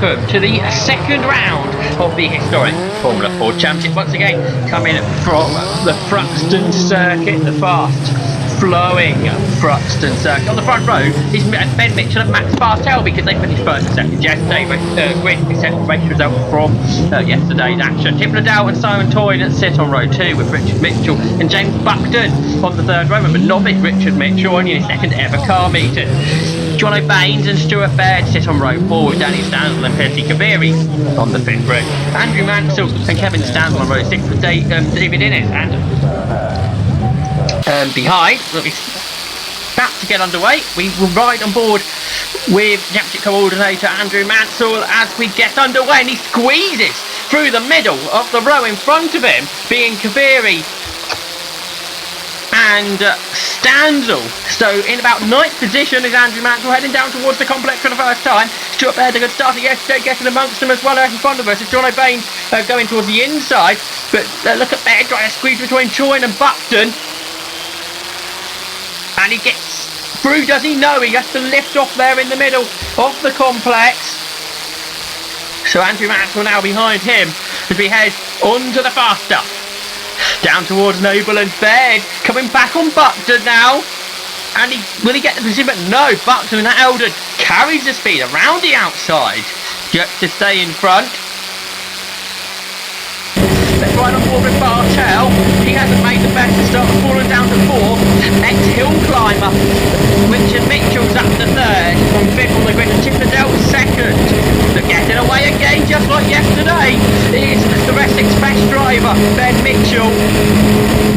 welcome to the second round of the historic Formula 4 Championship. Once again, coming from the Thruxton circuit, the fast-flowing Thruxton circuit. On the front row is Ben Mitchell and Max Bartel because they finished first and second yesterday. Great race result from yesterday's action. Tim Liddell and Simon Toyne sit on row 2 with Richard Mitchell and James Buckton on the third row. But novice Richard Mitchell on his second ever car meeting. Jono Baines and Stuart Baird sit on row 4 with Danny Stanzel and Percy Kaviri on the 5th row. Andrew Mansell and Kevin Stanzel on row 6 with David Innes and behind, about to get underway. We will ride on board with Championship coordinator Andrew Mansell as we get underway, and he squeezes through the middle of the row in front of him, being Kaviri and Stanzel. So in about 9th position is Andrew Mansell, heading down towards the complex for the first time. Stuart Baird, a good start yesterday, getting amongst them as well out in front of us. It's Jono Baines going towards the inside, but look at Baird trying to squeeze between Toyne and Buckton. And he gets through, does he? No, he has to lift off there in the middle of the complex. So Andrew Mansell now behind him as we head onto the fast stuff. Down towards Noble and Baird, coming back on Buckton now. And will he get the position? But no, Buckton and Eldon carries the speed around the outside just to stay in front. Let's ride on board with Bartel. He hasn't made the best start, fallen down to 4th. Ex-hill climber Richard Mitchell's up to 3rd. From 5th on the grid, and Tim Liddell 2nd. They're getting away again, just like yesterday. It is the Rest Express driver, Ben Mitchell.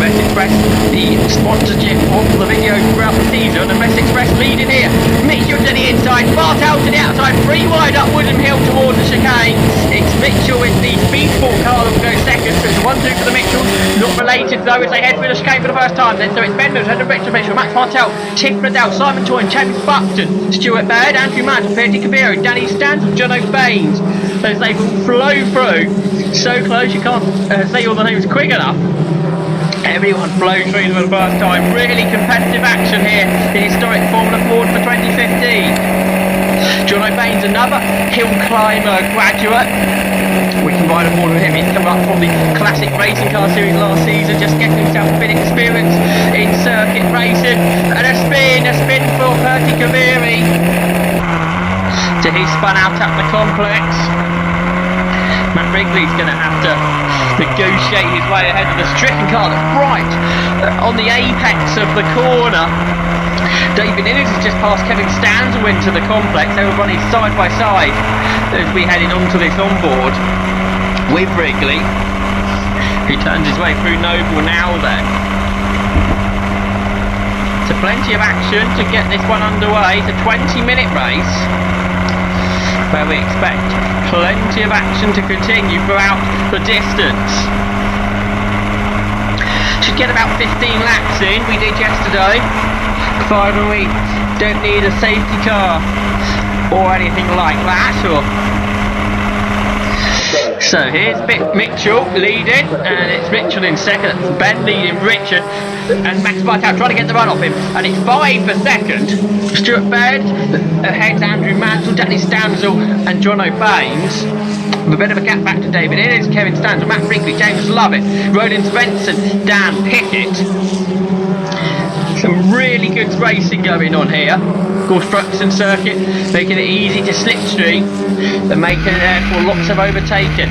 Rest Express, the sponsorship of the videos throughout the season, and Rest Express leading here. Mitchell to the inside, Bartel to the outside, 3 wide up Woodham Hill towards the chicane. It's Mitchell in the Speed Sport car that will go second. So it's a 1-2 for the Mitchells, not related though as they head through the chicane for the first time then. So it's Ben Mitchell, Richard Mitchell, Max Bartel, Tim Liddell, Simon Toyne, James Buckton, Stuart Baird, Andrew Mansell, Percy Kaviri, Danny Stanzel, Jono Baines, as they will flow through. So close you can't say all the names quick enough. Everyone flows through for the first time. Really competitive action here in historic Formula Ford for 2015. Jono Baines, another hill climber graduate. We can ride aboard with him. He's come up from the Classic Racing Car Series last season, just getting himself a bit of experience in circuit racing. And a spin for Percy Kaviri. So he's spun out at the complex. Matt Wrigley's going to have to negotiate his way ahead of the stricken car that's right on the apex of the corner. David Innes has just passed Kevin Stanzel into the complex. They were running side by side as we headed onto this onboard with Wrigley, who turns his way through Noble now then. So plenty of action to get this one underway. It's a 20-minute race where we expect plenty of action to continue throughout the distance. Should get about 15 laps in, we did yesterday. Finally, don't need a safety car or anything like that. So here's Mitchell leading, and it's Mitchell in second. Ben leading Richard, and Max Bartel trying to get the run off him, and it's 5 for second. Stuart Baird ahead, Andrew Mansell, Danny Stanzel and Jono Baines. A bit of a gap back to David Innes, Kevin Stanzel, Matt Wrigley, James Lovett, Roland Svensson, Dan Pickett. Some really good racing going on here. Of course, Thruxton circuit making it easy to slipstream and making therefore lots of overtaking.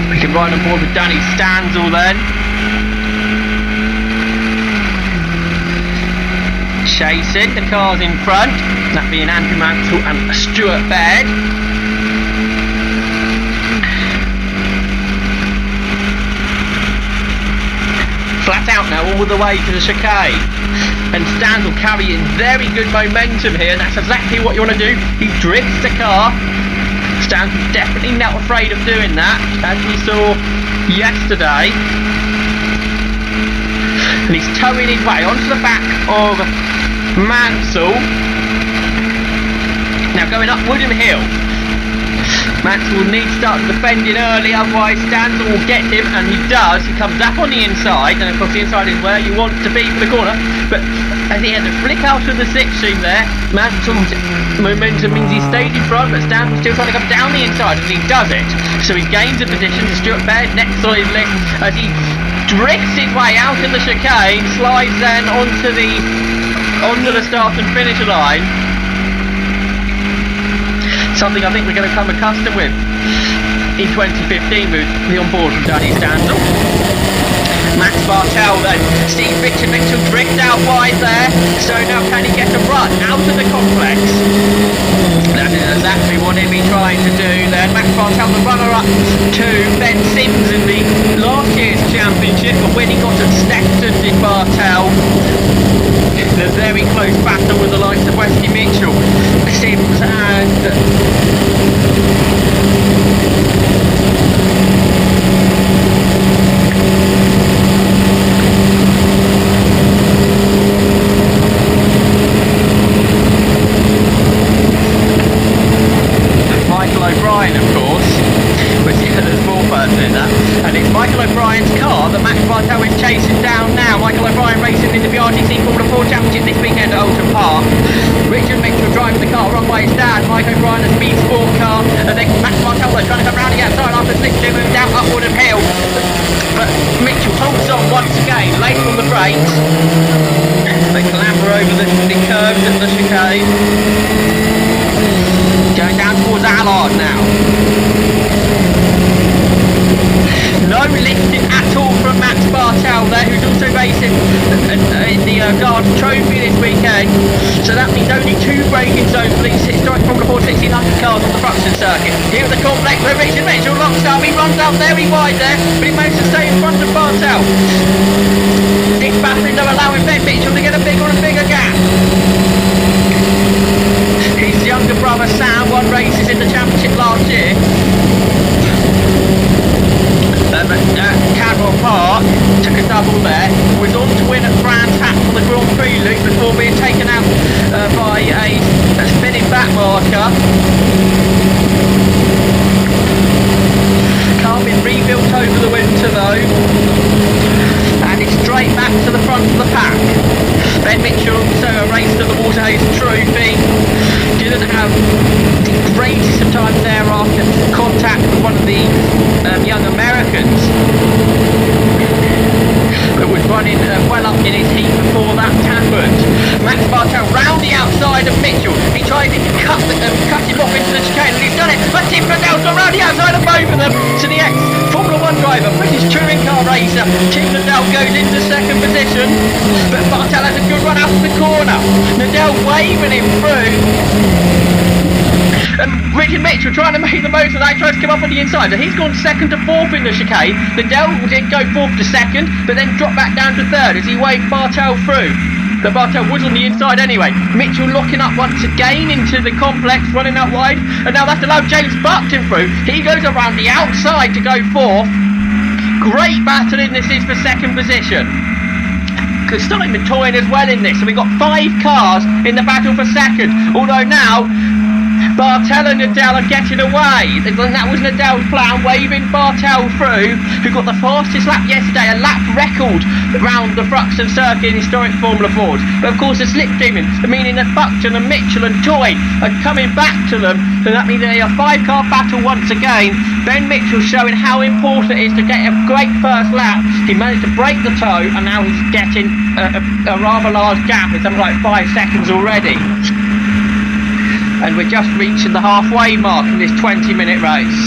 We can ride on board with Danny Stanzel then. Chasing the cars in front, that being Andrew Mansell and Stuart Baird. Flat out now all the way to the chicane, and Stanzel carrying very good momentum here. That's exactly what you want to do. He drifts the car. Stanzel's definitely not afraid of doing that, as we saw yesterday. And he's towing his way onto the back of Mansell. Now going up Woodham Hill. Max will need to start defending early, otherwise Stanzel will get him, and he does. He comes up on the inside, and of course the inside is where you want to be for the corner, but as he has a flick out of the slipstream there, Maxwell's momentum means he stayed in front, but Stanzel's still trying to come down the inside, and he does it. So he gains a position to Stuart Baird next on his list as he drifts his way out of the chicane, slides then onto the start and finish line. Something I think we're going to come accustomed with in 2015 with the onboard from Danny Stanzel. Max Bartel then, Steve Richard Mitchell drift out wide there, so now can he get a run out of the complex? That is exactly what he'll be trying to do then. Max Bartel the runner up to Ben Sims in the last year's championship, but when he got at Stepton did Bartel. A very close battle with the likes of Wesley Mitchell, Sims and Michael O'Brien, of course, which is a small person in that, and it's Michael O'Brien's car that Max Bartel is chasing down now. Michael O'Brien racing in the BRTC Formula 4 Championship this weekend at Oulton Park. Richard Mitchell driving the car run by his dad, Mike O'Brien, a speed sport car, and then Max Bartel trying to come round the outside after slipstream moving down upward of hill. But Mitchell holds on once again, late on the brakes. They clamber over the curves at the chicane. Going down towards Allard now. No lifting at all from Max Bartel there, who's also racing in the Guard Trophy this weekend. So that means only 2 braking zones for these historic Formula 4 1600 cars on the Thruxton circuit. Here at the complex where Richard Mitchell locks up, he runs out very wide there, but he managed to stay in front of Bartel. This battery though allowing Ben Mitchell to get a bigger and bigger gap. His younger brother Sam won races in the championship last year. Cadwell Park took a double there, was on to win at Brands Hatch on the Grand Prix loop before being taken out by a spinning back marker. Car been rebuilt over the winter though, and it's straight back to the front of the pack. Ben Mitchell also a race to the Waterhays Trophy. Didn't have the greatest of times there after contact with one of the young Americans, but was running well up in his heat before that happened. Max Bartel round the outside of Mitchell. He tried to cut him off into the chicane, and he's done it. But Tim Liddell's gone round the outside of both of them. So the ex-Formula 1 driver, British touring car racer, Tim Liddell goes into second position, but Bartel has a good run out of the corner. Liddell waving him through. And Richard Mitchell trying to make the most of that, tries to come up on the inside. So he's gone second to fourth in the chicane. Liddell did go fourth to second, but then dropped back down to third as he waved Bartel through. But Bartel was on the inside anyway. Mitchell locking up once again into the complex, running out wide, and now that's allowed James Buckton through. He goes around the outside to go fourth. Great battling this is for second position. Simon toying as well in this, so we've got 5 cars in the battle for second, although now Bartel and Liddell are getting away, and that was Liddell's plan, waving Bartel through, who got the fastest lap yesterday, a lap record around the Thruxton circuit in historic Formula 4s. But of course the slipstreaming, meaning that Buckton and Mitchell and Toy are coming back to them, so that means a 5-car battle once again. Ben Mitchell showing how important it is to get a great first lap. He managed to break the toe, and now he's getting a rather large gap. It's something like 5 seconds already. And we're just reaching the halfway mark in this 20-minute race.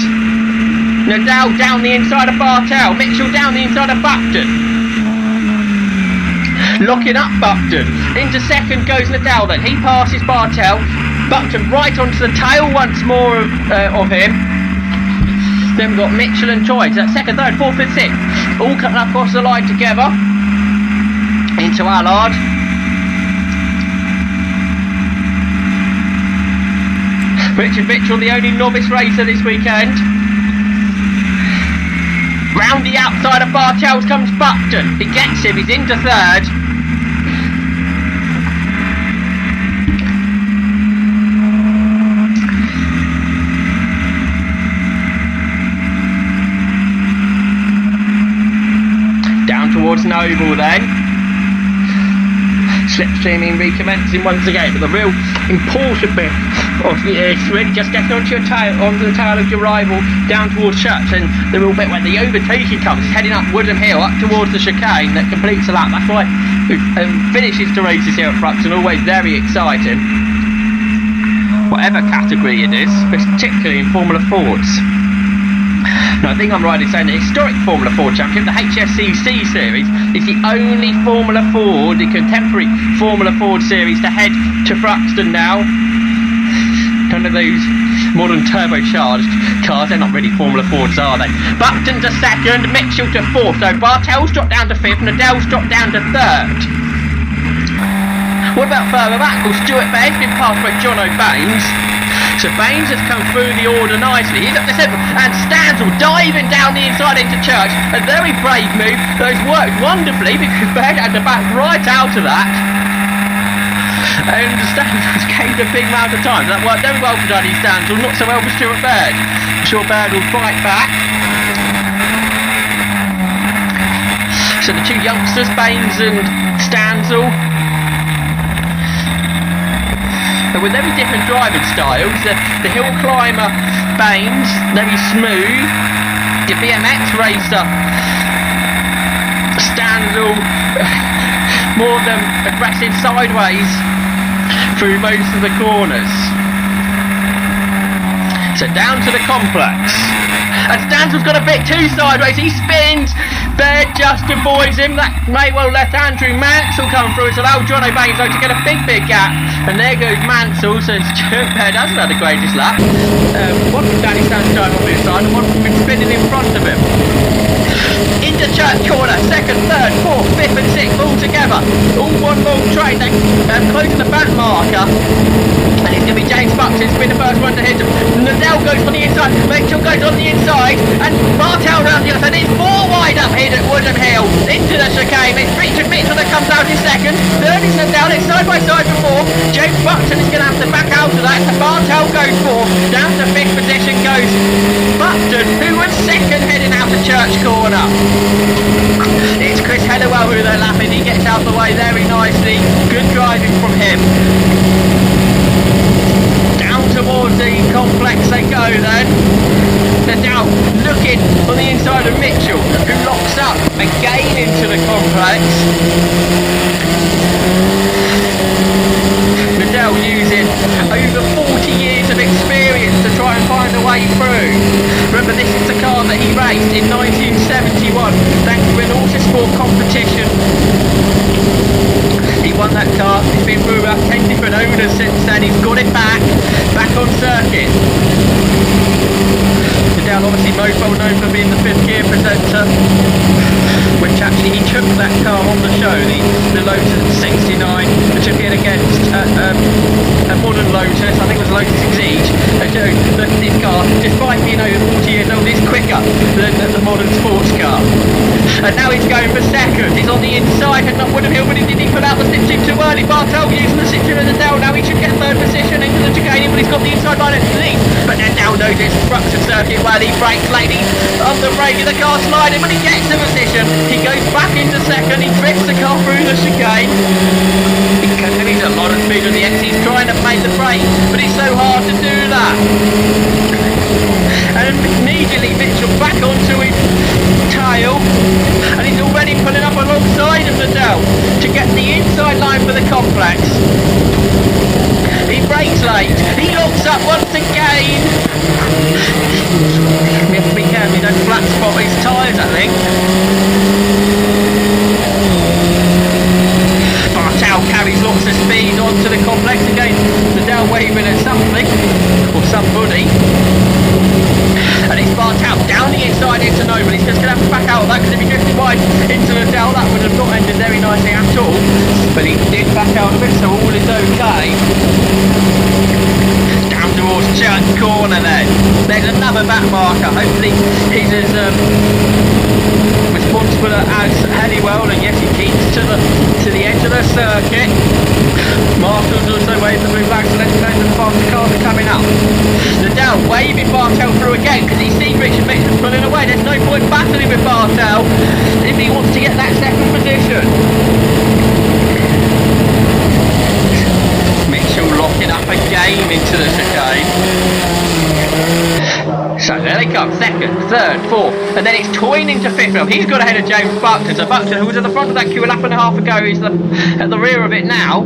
Liddell down the inside of Bartel, Mitchell down the inside of Buckton. Locking up Buckton. Into second goes Liddell then. He passes Bartel. Buckton right onto the tail once more of him. Then we've got Mitchell and Toy. So that's second, third, fourth and sixth. All coming across the line together. Into Allard. Richard Mitchell, the only novice racer this weekend. Round the outside of Bartels comes Buckton. He gets him, he's into third. towards Noble then. Slipstreaming recommencing once again, but the real important bit of the sprint, just getting onto the tail of your rival down towards Church, and the real bit where the overtaking comes, heading up Woodham Hill, up towards the chicane that completes a lap. That's why finishes to races here at Thruxton, always very exciting. Whatever category it is, particularly in Formula Fords. Now, I think I'm right in saying the historic Formula Ford champion, the HSCC series, is the only Formula Ford, the contemporary Formula Ford series to head to Thruxton now. None of those modern turbocharged cars, they're not really Formula Fords, are they? Buckton to second, Mitchell to fourth, so Bartel's dropped down to fifth, Nadell's dropped down to third. What about further back? Well, Stuart Bear's been passed by John O'Baines. So Baines has come through the order nicely. He's up to seventh, and Stansel diving down the inside into Church. A very brave move that has worked wonderfully because Baird had to back right out of that. And Stansel gained a big amount of time. That worked very well for Danny Stansel, not so well for Stuart Baird. I'm sure Baird will fight back. So the two youngsters, Baines and Stansel, with very different driving styles. The hill climber Baines, very smooth. The BMX racer Stansel, more than aggressive sideways through most of the corners. So down to the complex. And Stansel's got a bit too sideways. He spins. Baird just avoids him. That may well let Andrew Mansell come through. It's allowed John O'Baines to get a big gap. And there goes Mansell. So Stuart Baird hasn't had the greatest lap. One from Danny Stan's time on his side and one from him spinning in front of him. Into Church corner, second, third, fourth, fifth and sixth all together. All one long train. They're closing the back marker. And it's going to be James Buxton's been the first one to hit him. Nadell goes on the inside, Mitchell goes on the inside, and Bartel round the outside. It's four wide up here at Woodham Hill. Into the chicane. It's Richard Mitchell that comes out in second. Third is Nadell. It's side by side for fourth. James Buxton is going to have to back out of that. So Bartel goes fourth. Down to fifth position goes Buxton, who was second heading out to Church corner. It's Chris Hellowell who they're lapping. He gets out the way very nicely. Good driving from him. Towards the complex they go then. They're now looking on the inside of Mitchell, who locks up again into the complex. Nadell using over 40 years of experience to try and find a way through. Remember, this is the car that he raced in 1971 thanks to an autosport competition. He won that car. He's been through about 10 different owners since then. He's got it back on circuit. Nadell obviously most well known for being the fifth gear presenter, which actually he took that car on the show, the Lotus 69, and took it against a modern Lotus, I think it was Lotus Exige, and showed that this car, despite being over 40 years old, is quicker than the modern sports car. And now he's going for second. He's on the inside and not Woodham Hill, but he didn't put out the slipstream too early. Bartel using the slipstream of Nadell. Now he should get third position into the chicane, but he's got the inside line at least. But Nadell knows it's Thruxton circuit where he brakes late. He's on the brake of the car sliding, but he gets the position. He goes back into second. He drifts the car through the chicane. He's a lot of speed on the X. He's trying to make the break, but it's so hard to do that. And immediately Mitchell back onto his tail, and he's already pulling up alongside of Nadell to get the inside line for the complex. He brakes late. He locks up once again. We have to be careful he don't flat spot his tyres, I think. Bartel carries lots of speed onto the complex again. Nadell waving at something or somebody. And it's Bartel down the inside into Noble. He's just going to have to back out third, fourth, and then it's toying into fifth now. He's got ahead of James Buckton. So Buckton, who was at the front of that queue a lap and a half ago, is at the rear of it now.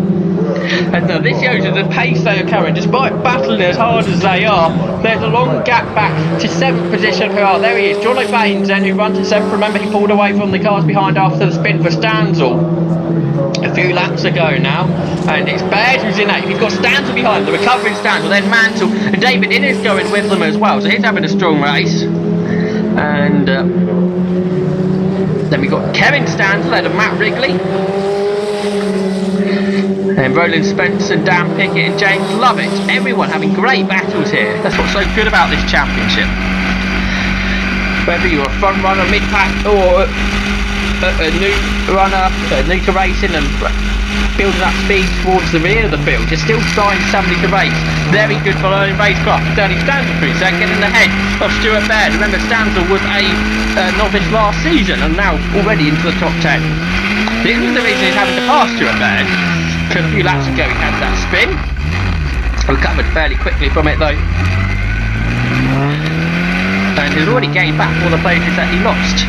And this shows you the pace they are carrying. Despite battling as hard as they are, there's a long gap back to 7th position. There he is, John O'Baines then, who runs at 7th. Remember, he pulled away from the cars behind after the spin for Stanzel a few laps ago now, and it's Baird who's in 8th. He's got Stanzel behind them, the recovering Stanzel, then Mansell, and David Innes going with them as well, so he's having a strong race. And then we've got Kevin Stanzel ahead of Matt Wrigley, and Roland Spencer, Dan Pickett and James Lovett. Everyone having great battles here. That's what's so good about this championship. Whether you're a front runner, mid-pack, or a new runner, new to racing and building up speed towards the rear of the field, you're still trying somebody to race. Very good for learning racecraft. Danny Stanzel through second, getting ahead of Stuart Baird. Remember, Stanzel was a novice last season and now already into the top 10. This was the reason he's having to pass Stuart Baird. A few laps ago he had that spin. Recovered fairly quickly from it though. And he's already gained back all the places that he lost.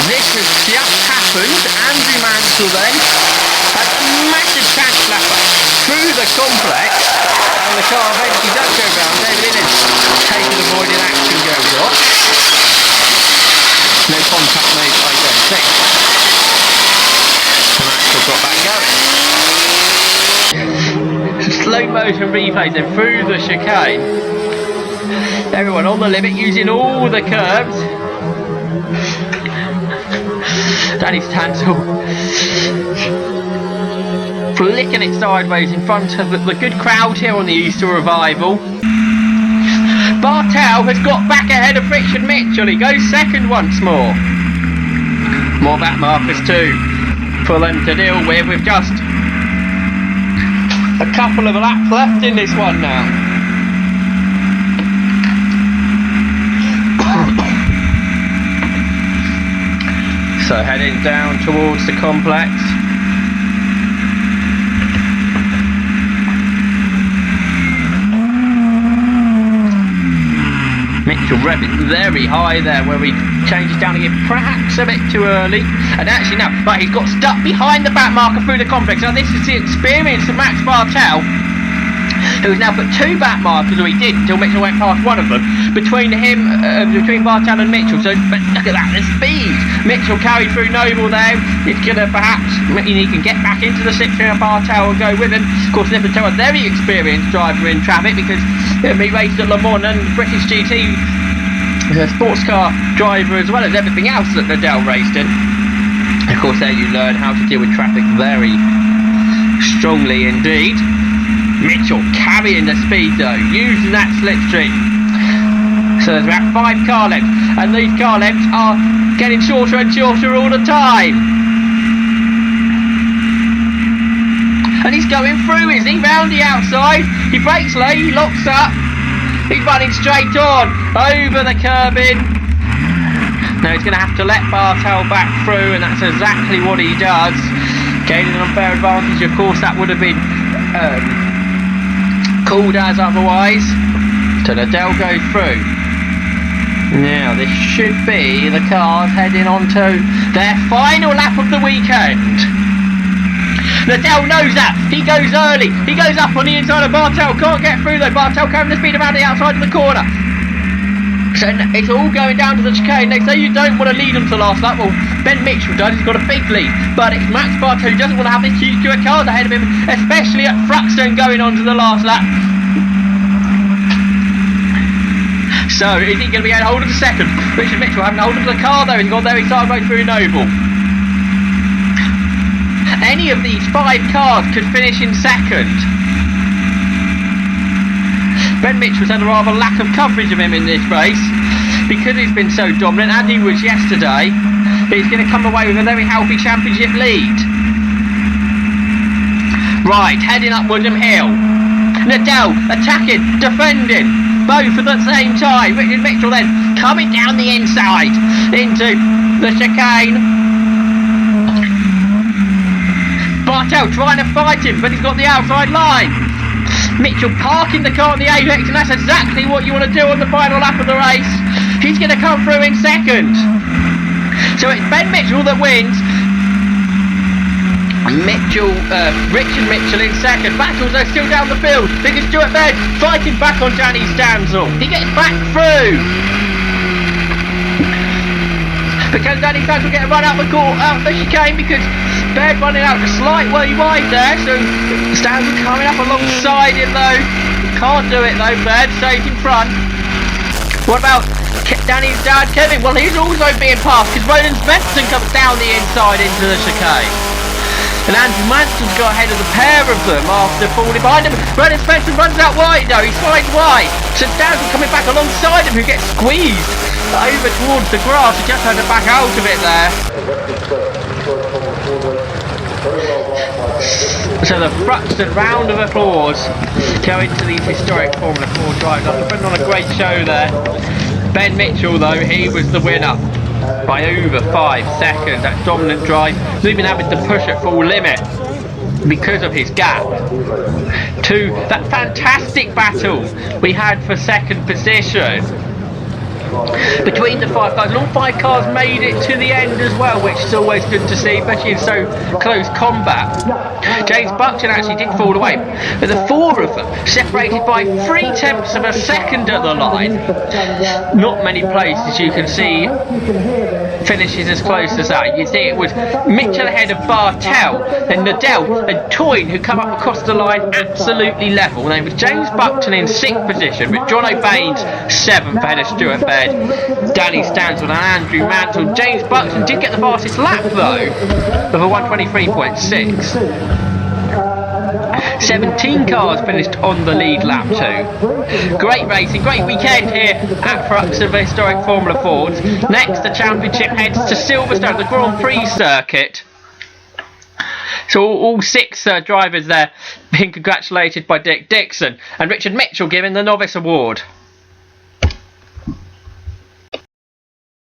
This has just happened. Andrew Mansell then had a massive chance slapper through the complex, and the car eventually does go round. David Innes taking avoiding action goes off. No contact made, I don't think. Got back going. Slow motion replays then through the chicane. Everyone on the limit using all the curbs. Danny Stanzel flicking it sideways in front of the good crowd here on the Easter Revival. Bartel has got back ahead of Richard Mitchell. He goes second once more. More back markers too for them to deal with just a couple of laps left in this one now. So heading down towards the complex. Mitchell revving very high there, where he changes down again, perhaps a bit too early. And actually no, but he's got stuck behind the back marker through the complex. Now this is the experience of Max Bartel, who's now put 2 back markers, or he did until Mitchell went past one of them, between him, between Bartel and Mitchell. So but look at that, the speed. Mitchell carried through Noble there. He's gonna perhaps, he can get back into the 6th and Bartel will go with him. Of course, Nippon, a very experienced driver in traffic, because he raced at Le Mans and British GT, a sports car driver as well as everything else that Liddell raced in. Of course, there you learn how to deal with traffic very strongly indeed. Mitchell carrying the speed though, using that slipstream. So there's about 5 car lengths, and these car lengths are getting shorter and shorter all the time. And he's going through, is he? Round the outside. He brakes late, he locks up. He's running straight on, over the curbing. Now he's going to have to let Bartel back through, and that's exactly what he does. Gaining an unfair advantage, of course, that would have been called as otherwise. So Liddell goes through. Now this should be the cars heading on to their final lap of the weekend. Liddell knows that. He goes early. He goes up on the inside of Bartel. Can't get through though. Bartel carrying the speed around the outside of the corner. So it's all going down to the chicane. They say you don't want to lead them to the last lap. Well, Ben Mitchell does. He's got a big lead. But it's Max Bartel who doesn't want to have this huge queue of cars ahead of him, especially at Thruxton going on to the last lap. So is he going to be able to hold of the second? Richard Mitchell having hold of the car though. He's gone very sideways through Noble. Any of these 5 cars could finish in second. Ben Mitchell's had a rather lack of coverage of him in this race, because he's been so dominant, as he was yesterday. He's going to come away with a very healthy championship lead. Right, heading up Woodham Hill. Liddell attacking, defending, both at the same time. Richard Mitchell then coming down the inside into the chicane. Bartel trying to fight him, but he's got the outside line. Mitchell parking the car on the apex, and that's exactly what you want to do on the final lap of the race. He's going to come through in second. So it's Ben Mitchell that wins. Richard Mitchell in second. Battles are still down the field because Stuart Baird fighting back on Danny Stanzel. He gets back through. Because Danny Stanzel get a run out the chicane because Baird running out a slight way wide there. So Stanzel coming up alongside him though. Can't do it though. Baird stays in front. What about Danny's dad Kevin? Well, he's also being passed because Roland Svensson comes down the inside into the chicane. And Andrew Mansell's got ahead of the pair of them after falling behind him. Roland Svensson runs out wide though, he's flying wide. So Stanzel coming back alongside him who gets squeezed over towards the grass. He just had to back out of it there. So the Thruxton round of applause going to these historic Formula 4 drives. After putting on a great show there. Ben Mitchell though, he was the winner by over 5 seconds. That dominant drive, even having to push at full limit because of his gap to that fantastic battle we had for second position between the 5 cars, and all 5 cars made it to the end as well, which is always good to see, especially in so close combat. James Buckton actually did fall away, but the 4 of them separated by 3/10 of a second at the line. Not many places you can see finishes as close as that. You see it was Mitchell ahead of Bartel, then Nadell and Toyne who come up across the line absolutely level. And then with James Buckton in 6th position, with John O'Baines 7th ahead of Stuart Baird, Danny Stanzel and Andrew Mansell. James Buckton did get the fastest lap though, of a 1:23.6. 17 cars finished on the lead lap too. Great racing, great weekend here at Thruxton for historic Formula 4s. Next, the championship heads to Silverstone, the Grand Prix circuit. So all 6 drivers there being congratulated by Dick Dixon, and Richard Mitchell given the Novice Award.